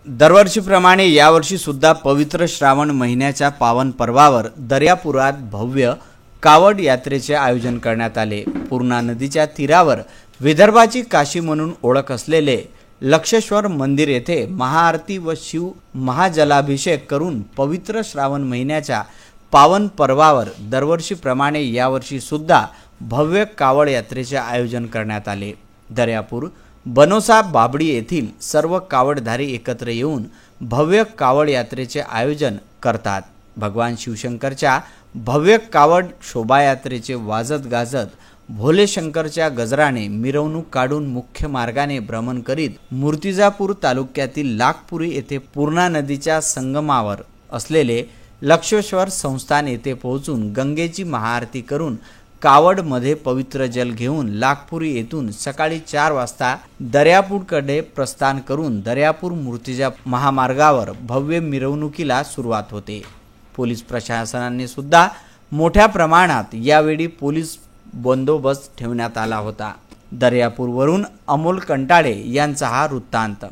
दरवर्षीप्रमाणे यावर्षी सुद्धा पवित्र श्रावण महिन्याच्या पावन पर्वावर दर्यापुरात भव्य कावड यात्रेचे आयोजन करण्यात आले। पूर्णा नदीच्या तीरावर विदर्भाची काशी म्हणून ओळख असलेले लक्षेश्वर मंदिर येथे महाआरती व शिव महाजलाभिषेक करून पवित्र श्रावण महिन्याच्या पावन पर्वावर दरवर्षीप्रमाणे यावर्षी सुद्धा भव्य कावड यात्रेचे आयोजन करण्यात आले। दर्यापूर बनोसा बाबडी येथील सर्व कावडधारी एकत्र येऊन भव्य कावड यात्रेचे आयोजन करतात। भगवान शिवशंकरच्या भव्य कावड शोभायात्रेचे वाजत गाजत भोले शंकरच्या गजराने मिरवणूक काढून मुख्य मार्गाने भ्रमण करीत मूर्तिजापूर तालुक्यातील लाखपुरी येथे पूर्णा नदीच्या संगमावर असलेले लक्षेश्वर संस्थान येथे पोहोचून गंगेची महाआरती करून कावड मध्ये पवित्र जल घेऊन लाखपुरी येथून सकाळी 4 वाजता दर्यापूरकडे प्रस्थान करून दर्यापूर मूर्तिजा महामार्गावर भव्य मिरवणुकीला सुरुवात होते। पोलीस प्रशासनाने सुद्धा मोठ्या प्रमाणात यावेळी पोलीस बंदोबस्त ठेवण्यात आला होता। दर्यापूरवरून अमोल कंटाळे यांचा हा वृत्तांत।